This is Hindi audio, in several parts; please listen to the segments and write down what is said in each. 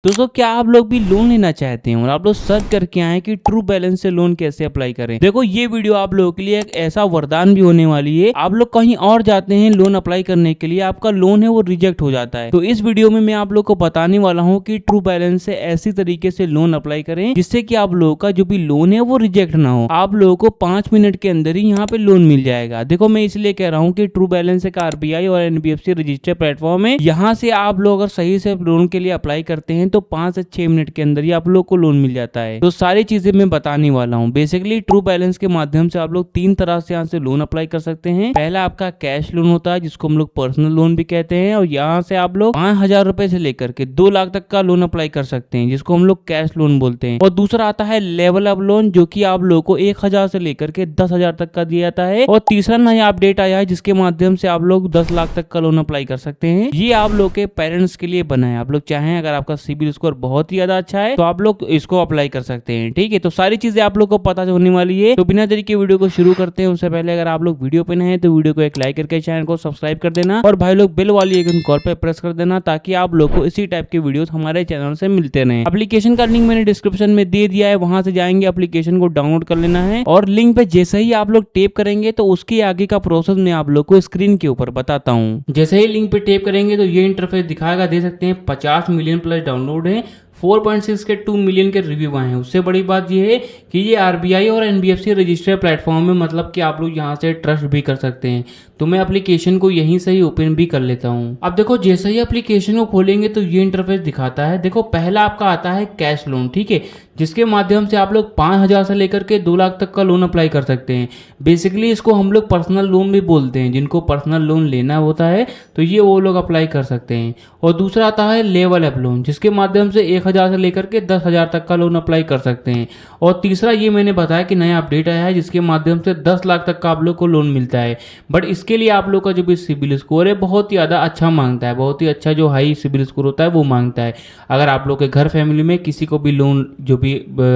दोस्तों क्या आप लोग भी लोन लेना चाहते हैं और आप लोग सर्च करके आए कि ट्रू बैलेंस से लोन कैसे अप्लाई करें। देखो ये वीडियो आप लोगों के लिए एक ऐसा वरदान भी होने वाली है। आप लोग कहीं और जाते हैं लोन अप्लाई करने के लिए, आपका लोन है वो रिजेक्ट हो जाता है। तो इस वीडियो में मैं आप लोग को बताने वाला हूँ कि ट्रू बैलेंस से ऐसी तरीके से लोन अप्लाई करें जिससे कि आप लोगों का जो भी लोन है वो रिजेक्ट ना हो। आप लोगों को 5 मिनट के अंदर ही यहाँ पे लोन मिल जाएगा। देखो मैं इसलिए कह रहा हूँ कि ट्रू बैलेंस एक आरबीआई और एनबीएफसी रजिस्टर्ड प्लेटफॉर्म है। यहाँ से आप लोग अगर सही से लोन के लिए अप्लाई करते हैं तो 5 से 6 मिनट के अंदर ही आप लोग को लोन मिल जाता है। तो सारी चीजें मैं बताने वाला हूँ। बेसिकली ट्रू बैलेंस के माध्यम से आप लोग 3 तरह से यहाँ से लोन अप्लाई कर सकते हैं। पहला आपका कैश लोन होता है जिसको हम लोग पर्सनल लोन भी कहते हैं, और यहाँ से आप लोग 5,000 रुपए से लेकर के 2 लाख तक का लोन अप्लाई कर सकते हैं जिसको हम लोग कैश लोन बोलते हैं। और दूसरा आता है लेवल अप लोन जो कि आप लोग को 1,000 से लेकर के 10,000 तक का दिया जाता है। और तीसरा नया अपडेट आया है जिसके माध्यम से आप लोग 10 लाख तक का लोन अप्लाई कर सकते हैं। ये आप लोग के पेरेंट्स के लिए बना है। आप लोग चाहें अगर आपका सिबिल स्कोर बहुत ही ज्यादा अच्छा है तो आप लोग इसको अप्लाई कर सकते हैं। ठीक है, तो सारी चीजें आप लोग को पता होने वाली है। तो बिना देरी के वीडियो को शुरू करते हैं। उससे पहले अगर आप लोग वीडियो पे नए हैं तो वीडियो को एक लाइक करके चैनल को सब्सक्राइब कर देना, और भाई लोग बेल वाली आइकन कॉल पे प्रेस कर देना ताकि आप लोग को इसी टाइप के वीडियोस हमारे चैनल से मिलते रहे। एप्लीकेशन का लिंक मैंने डिस्क्रिप्शन में दे दिया है, वहां से जाएंगे, एप्लीकेशन को डाउनलोड कर लेना है। और लिंक पे जैसे ही आप लोग टेप करेंगे तो उसके आगे का प्रोसेस मैं आप लोग को स्क्रीन के ऊपर बताता हूँ। जैसे ही लिंक पे टेप करेंगे तो ये इंटरफेस दिखाएगा। दे सकते हैं 50 मिलियन प्लस डाउनलोड है, 4.6 के 2 मिलियन के रिव्यू आए हैं। उससे बड़ी बात यह है कि ये आरबीआई और एनबीएफसी रजिस्टर्ड प्लेटफॉर्म है, मतलब कि आप लोग यहाँ से ट्रस्ट भी कर सकते हैं। तो मैं एप्लीकेशन को यहीं से ही ओपन भी कर लेता हूँ। अब देखो जैसे ही एप्लीकेशन को खोलेंगे तो ये इंटरफेस दिखाता है। देखो पहला आपका आता है कैश लोन, ठीक है, जिसके माध्यम से आप लोग 5,000 से लेकर के 2 लाख तक का लोन अप्लाई कर सकते हैं। बेसिकली इसको हम लोग पर्सनल लोन भी बोलते हैं। जिनको पर्सनल लोन लेना होता है तो ये वो लोग अप्लाई कर सकते हैं। और दूसरा आता है लेवल अप लोन जिसके माध्यम से 1,000 से लेकर के 10,000 तक का लोन अप्लाई कर सकते हैं। और तीसरा ये मैंने बताया कि नया अपडेट आया है जिसके माध्यम से 10 लाख तक का आप लोग को लोन मिलता है। बट इसके लिए आप लोग का जो भी सिबिल स्कोर है बहुत ही ज़्यादा अच्छा मांगता है, बहुत ही अच्छा जो हाई सिबिल स्कोर होता है वो मांगता है। अगर आप लोग के घर फैमिली में किसी को भी लोन, जो भी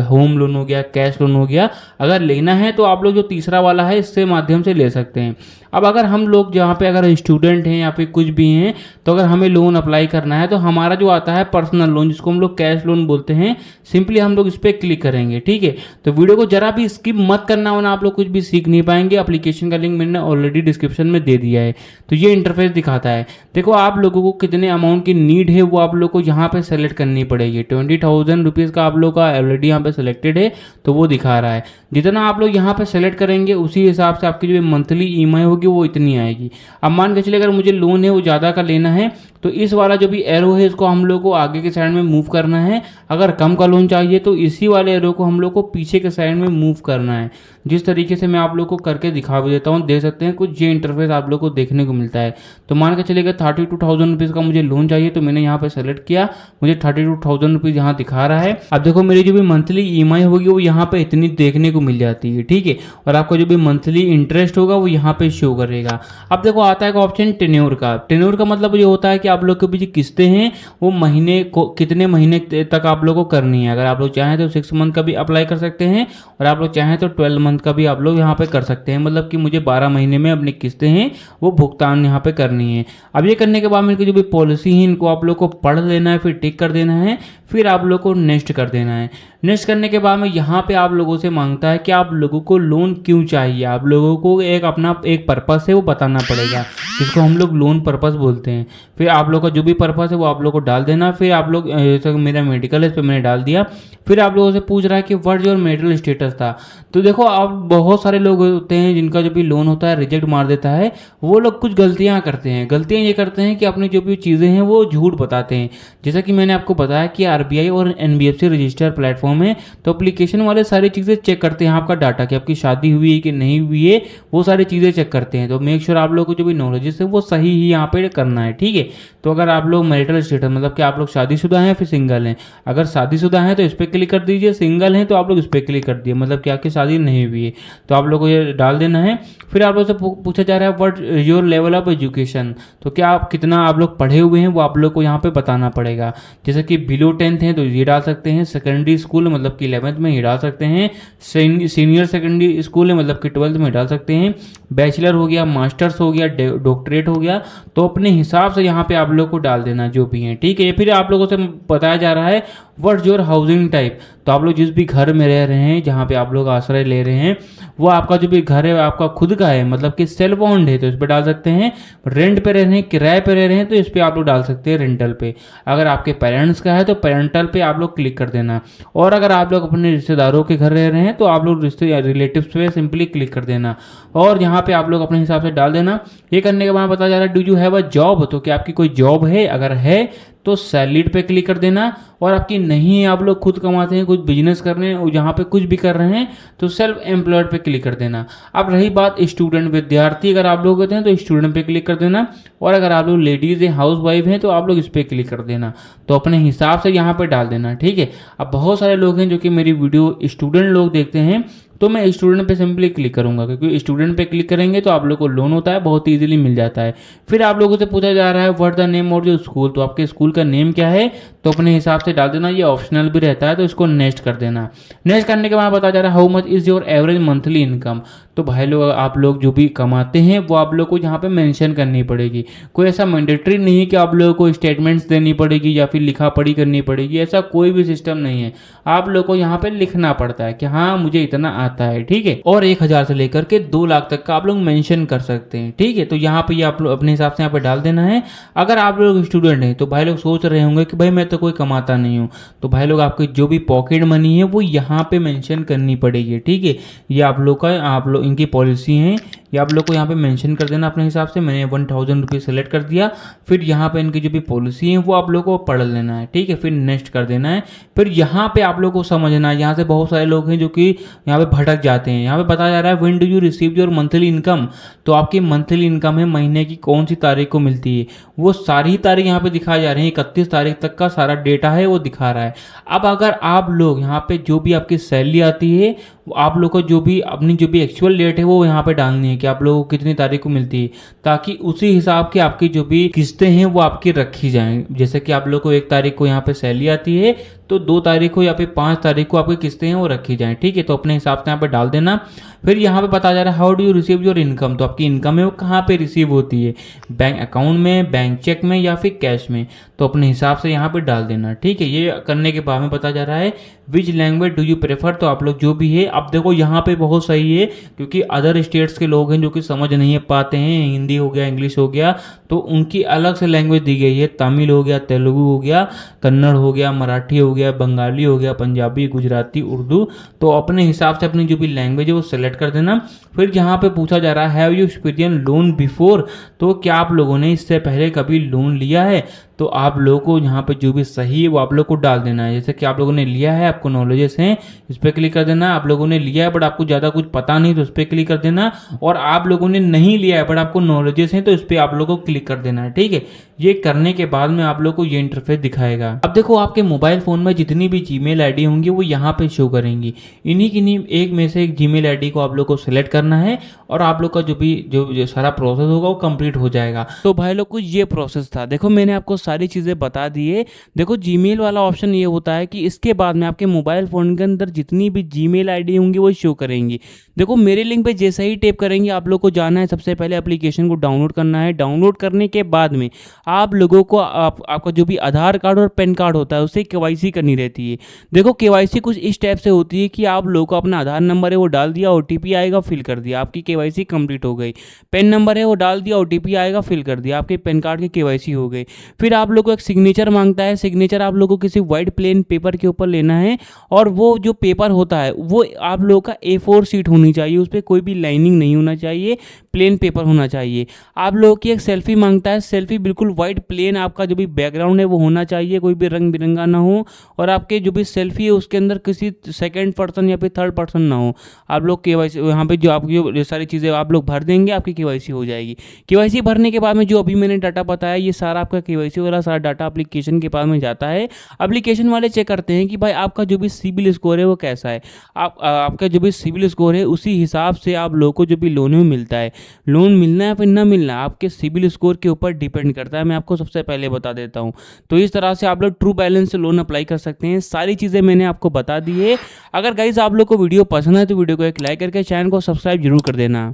होम लोन हो गया, कैश लोन हो गया, अगर लेना है तो आप लोग जो तीसरा वाला है इससे माध्यम से ले सकते हैं। अब अगर हम लोग जहाँ पे अगर स्टूडेंट हैं या फिर कुछ भी हैं तो अगर हमें लोन अप्लाई करना है तो हमारा जो आता है पर्सनल लोन जिसको हम लोग कैश लोन बोलते हैं, सिंपली हम लोग इस पर क्लिक करेंगे। ठीक है, तो वीडियो को जरा भी स्किप मत करना वरना आप लोग कुछ भी सीख नहीं पाएंगे। एप्लीकेशन का लिंक मैंने ऑलरेडी डिस्क्रिप्शन में दे दिया है। तो ये इंटरफेस दिखाता है। देखो आप लोगों को कितने अमाउंट की नीड है वो आप लोग को यहाँ पे सेलेक्ट करनी पड़ेगी। 20,000 रुपीज़ का आप लोग का ऑलरेडी यहाँ पे सिलेक्टेड है तो वो दिखा रहा है। जितना आप लोग यहाँ पे सेलेक्ट करेंगे उसी हिसाब से आपकी जो मंथली ईएमआई होगी वो इतनी आएगी। अब मान के चलिए अगर मुझे लोन है वो ज़्यादा का लेना है तो इस वाला जो भी एरो है इसको हम लोग को आगे के साइड में मूव करना है। अगर कम का लोन चाहिए तो इसी वाले एरो को हम लोग को पीछे के साइड में मूव करना है। जिस तरीके से मैं आप लोग को करके दिखा भी देता हूँ, देख सकते हैं कुछ ये इंटरफेस आप लोग को देखने को मिलता है। तो मान के चलिएगा 32,000 रुपीज़ का मुझे लोन चाहिए तो मैंने यहाँ पे सेलेक्ट किया, मुझे 32,000 रुपीज़ यहाँ दिखा रहा है। अब देखो मेरी जो भी मंथली ईएमआई होगी वो यहाँ पे इतनी देखने को मिल जाती है। ठीक है, और आपका जो भी मंथली इंटरेस्ट होगा वो यहाँ पे शो करेगा। अब देखो आता है ऑप्शन टेन्योर का। टेन्योर का मतलब ये होता है कि आप लोग के भी जो किस्तें हैं वो महीने को कितने महीने तक आप लोग को करनी है। अगर आप लोग चाहें तो 6 मंथ का भी अप्लाई कर सकते हैं और आप लोग चाहें तो 12 मंथ का भी आप लोग यहाँ पे कर सकते हैं। मतलब कि मुझे 12 महीने में अपनी किस्तें हैं वो भुगतान यहाँ पे करनी है। अब ये करने के बाद मेरे को जो भी पॉलिसी है इनको आप लोग को पढ़ लेना है, फिर टिक कर देना है, फिर आप लोग को नेक्स्ट कर देना है। नेक्स्ट करने के बाद में यहाँ पे आप लोगों से मांगता है कि आप लोगों को लोन क्यों चाहिए। आप लोगों को एक अपना एक पर्पस है वो बताना पड़ेगा जिसको हम लोग लोन पर्पस बोलते हैं। फिर आप लोग का जो भी पर्पस है वो आप लोग को डाल देना। फिर आप लोग जैसे मेरा मेडिकल है इस पर मैंने डाल दिया। फिर आप लोगों से पूछ रहा है कि व्हाट योर मेरिटल स्टेटस था। तो देखो आप बहुत सारे लोग होते हैं जिनका जो भी लोन होता है रिजेक्ट मार देता है। वो लोग कुछ गलतियाँ करते हैं। गलतियाँ ये करते हैं कि अपनी जो भी चीज़ें हैं वो झूठ बताते हैं। जैसा कि मैंने आपको बताया कि आरबीआई और एनबीएफसी रजिस्टर्ड प्लेटफॉर्म है तो एप्लीकेशन वाले सारी चीज़ें चेक करते हैं। आपका डाटा कि आपकी शादी हुई है कि नहीं हुई है वो सारी चीज़ें चेक करते हैं। तो मेक श्योर आप लोग को जो भी नॉलेज है वो सही ही यहाँ पे करना है। ठीक है, तो अगर आप लोग मैरिटल स्टेटस मतलब कि आप लोग शादीशुदा हैं फिर सिंगल हैं, अगर शादीशुदा हैं तो इस पर क्लिक कर दीजिए, सिंगल हैं तो आप लोग इस पर क्लिक कर दिए, मतलब कि आपकी शादी नहीं हुई है तो आप लोग को ये डाल देना है। फिर आप लोग से पूछा जा रहा है what your level of education, तो क्या आप कितना आप लोग पढ़े हुए हैं वो आप लोग को यहाँ पे बताना पड़ेगा। जैसे कि बिलो 10th हैं तो ये डाल सकते हैं, सेकेंडरी स्कूल मतलब कि 11th में ये डाल सकते हैं, सीनियर सेकेंडरी स्कूल है मतलब कि 12th में डाल सकते हैं, बैचलर हो गया, मास्टर्स हो गया, डॉक्टरेट हो गया। तो अपने हिसाब से यहाँ पे आप लोग को डाल देना जो भी है, ठीक है। फिर आप लोगों से बताया जा रहा है व्हाट्स योर हाउसिंग टाइप, तो आप लोग जिस भी घर में रह रहे हैं, जहाँ पे आप लोग आश्रय ले रहे हैं, वो आपका जो भी घर है आपका खुद का है, मतलब कि सेल्फ ओन्ड है, तो इस पर डाल सकते हैं। रेंट पे रह रहे हैं, किराए पे रह रहे हैं, तो इस पर आप लोग डाल सकते हैं रेंटल पे। अगर आपके पेरेंट्स का है तो पेरेंटल पे आप लोग क्लिक कर देना। और अगर आप लोग अपने रिश्तेदारों के घर रह रहे हैं तो आप लोग रिलेटिव्स पे सिंपली क्लिक कर देना और यहाँ पे आप लोग अपने हिसाब से डाल देना। ये करने के बाद बता जा रहा है do you have a job, तो क्या आपकी कोई जॉब है, अगर है तो सैलरीड पे क्लिक कर देना। और आपकी नहीं है, आप लोग खुद कमाते हैं, कुछ बिजनेस कर रहे हैं और जहाँ पे कुछ भी कर रहे हैं तो सेल्फ एम्प्लॉयड पे क्लिक कर देना। अब रही बात स्टूडेंट विद्यार्थी, अगर आप लोग होते हैं तो स्टूडेंट पे क्लिक कर देना। और अगर आप लोग लेडीज़ हैं, हाउस वाइफ हैं, तो आप लोग इस पर क्लिक कर देना। तो अपने हिसाब से यहाँ पे डाल देना, ठीक है। अब बहुत सारे लोग हैं जो कि मेरी वीडियो स्टूडेंट लोग देखते हैं, तो मैं स्टूडेंट पे सिंपली क्लिक करूंगा, क्योंकि स्टूडेंट पे क्लिक करेंगे तो आप लोग को लोन होता है, बहुत इजीली मिल जाता है। फिर आप लोगों से पूछा जा रहा है what the name of your school, तो आपके स्कूल का नेम क्या है, तो अपने हिसाब से डाल देना। ये ऑप्शनल भी रहता है, तो इसको नेक्स्ट कर देना। नेक्स्ट करने के बाद बता जा रहा है how much is your average monthly income, तो भाई लोग आप लोग जो भी कमाते हैं वो आप लोग को यहाँ पे मेंशन करनी पड़ेगी। कोई ऐसा मैंडेटरी नहीं है कि आप लोगों को स्टेटमेंट्स देनी पड़ेगी या फिर लिखा पढ़ी करनी पड़ेगी, ऐसा कोई भी सिस्टम नहीं है। आप लोग को यहाँ पे लिखना पड़ता है कि हाँ मुझे इतना आता है, ठीक है। और 1000 से लेकर के 2 लाख तक का आप लोग मेंशन कर सकते हैं, ठीक है। तो यहाँ पे आप लोग अपने हिसाब से यहाँ पे डाल देना है। अगर आप लोग स्टूडेंट हैं तो भाई लोग सोच रहे होंगे कि भाई मैं तो कोई कमाता नहीं हूँ, तो भाई लोग आपकी जो भी पॉकेट मनी है वो यहाँ पे मेंशन करनी पड़ेगी, ठीक है। ये आप लोग का, आप लोग इनकी पॉलिसी है, ये आप लोग को यहाँ पे मेंशन कर देना अपने हिसाब से। मैंने 1000 रुपीज़ सेलेक्ट कर दिया। फिर यहाँ पे इनकी जो भी पॉलिसी है वो आप लोग को पढ़ लेना है, ठीक है। फिर नेक्स्ट कर देना है। फिर यहाँ पे आप लोग को समझना है, यहाँ से बहुत सारे लोग हैं जो कि यहाँ पे भटक जाते हैं। यहाँ पे बताया जा रहा है when do you receive your monthly income, तो आपकी मंथली इनकम है महीने की कौन सी तारीख को मिलती है, वो सारी तारीख यहाँ पे दिखाई जा रही है। 31 तारीख तक का सारा डेटा है वो दिखा रहा है। अब अगर आप लोग यहाँ पे जो भी आपकी सैलरी आती है, आप लोग को जो भी अपनी जो भी एक्चुअल डेट है वो यहाँ पे डालनी है कि आप लोगों को कितनी तारीख को मिलती है, ताकि उसी हिसाब की आपकी जो भी किस्तें हैं वो आपकी रखी जाएं। जैसे कि आप लोग को 1 तारीख को यहाँ पे सैलरी आती है, तो 2 तारीख को या फिर 5 तारीख को आपकी किस्तें हैं वो रखी जाएं, ठीक है। तो अपने हिसाब से यहाँ पे डाल देना। फिर यहाँ पे बताया जा रहा है how do you receive your income, तो आपकी इनकम है वो कहाँ पे रिसीव होती है, बैंक अकाउंट में, बैंक चेक में या फिर कैश में, तो अपने हिसाब से यहाँ पे डाल देना, ठीक है। ये करने के बाद में बताया जा रहा है which language do you prefer, तो आप लोग जो भी है, अब देखो यहाँ पे बहुत सही है क्योंकि अदर स्टेट्स के लोग हैं जो कि समझ नहीं पाते हैं, हिंदी हो गया, इंग्लिश हो गया, तो उनकी अलग से लैंग्वेज दी गई है। तमिल हो गया, तेलुगु हो गया, कन्नड़ हो गया, मराठी हो गया, बंगाली हो गया, पंजाबी, गुजराती, उर्दू, तो अपने हिसाब से अपनी जो भी लैंग्वेज है वो सेलेक्ट कर देना। फिर यहाँ पे पूछा जा रहा है have you experience loan before, तो क्या आप लोगों ने इससे पहले कभी लोन लिया है, तो आप लोगों को यहाँ पे जो भी सही है वो आप लोग को डाल देना है। जैसे कि आप लोगों ने लिया है, आपको नॉलेजेस हैं, इस पर क्लिक कर देना। आप लोगों ने लिया है बट आपको ज़्यादा कुछ पता नहीं, तो इस पर क्लिक कर देना। और आप लोगों ने नहीं लिया है बट आपको नॉलेजेस हैं, तो इस पर आप लोगों को क्लिक कर देना है, ठीक है। ये करने के बाद में आप लोग को ये इंटरफेस दिखाएगा। अब देखो आपके मोबाइल फ़ोन में जितनी भी जीमेल आईडी होंगी वो यहाँ पे शो करेंगी। इन्हीं एक में से एक जीमेल आईडी को आप लोग को सिलेक्ट करना है और आप लोग का जो सारा प्रोसेस होगा वो कंप्लीट हो जाएगा। तो भाई लोग को ये प्रोसेस था। देखो मैंने आपको सारी चीज़ें बता दी है। देखो जीमेल वाला ऑप्शन ये होता है कि इसके बाद में आपके मोबाइल फ़ोन के अंदर जितनी भी जीमेल आईडी होंगी वो शो करेंगी। देखो मेरे लिंक पे जैसे ही टैप करेंगे आप लोग को जाना है, सबसे पहले एप्लीकेशन को डाउनलोड करना है। डाउनलोड करने के बाद में आप लोगों को आपका जो भी आधार कार्ड और पैन कार्ड होता है उससे केवाईसी करनी रहती है। देखो केवाईसी कुछ इस टाइप से होती है कि आप लोगों को अपना आधार नंबर है वो डाल दिया, ओटीपी आएगा, फिल कर दिया, आपकी केवाईसी कंप्लीट हो गई। पैन नंबर है वो डाल दिया, ओटीपी आएगा, फिल कर दिया, आपके पैन कार्ड की केवाईसी हो गई। फिर आप लोग को एक सिग्नेचर मांगता है। सिग्नेचर आप लोगों को किसी वाइट प्लेन पेपर के ऊपर लेना है और वो जो पेपर होता है वो आप लोगों का A4 शीट होनी चाहिए, उस पर कोई भी लाइनिंग नहीं होना चाहिए, प्लेन पेपर होना चाहिए। आप लोगों की एक सेल्फी मांगता है। सेल्फी बिल्कुल वाइट प्लेन, आपका जो भी बैकग्राउंड है वो होना चाहिए, कोई भी रंग बिरंगा ना हो, और आपके जो भी सेल्फी है उसके अंदर किसी सेकंड पर्सन या फिर थर्ड पर्सन ना हो। आप लोग केवाईसी यहाँ पे जो आपकी जो सारी चीज़ें आप लोग भर देंगे, आपकी केवाईसी हो जाएगी। केवाईसी भरने के बाद में जो अभी मैंने डाटा बताया ये सारा आपका केवाईसी वाला सारा डाटा एप्लीकेशन के पास में जाता है। एप्लीकेशन वाले चेक करते हैं कि भाई आपका जो भी सिबिल स्कोर है वो कैसा है। आपका जो भी सिबिल स्कोर है उसी हिसाब से आप लोगों को जो भी लोन में मिलता है। लोन मिलना है फिर ना मिलना आपके सिबिल स्कोर के ऊपर डिपेंड करता है, मैं आपको सबसे पहले बता देता हूं। तो इस तरह से आप लोग ट्रू बैलेंस से लोन अप्लाई कर सकते हैं। सारी चीज़ें मैंने आपको बता दी है। अगर गाइस आप लोग को वीडियो पसंद है तो वीडियो को एक लाइक करके चैनल को सब्सक्राइब जरूर कर देना।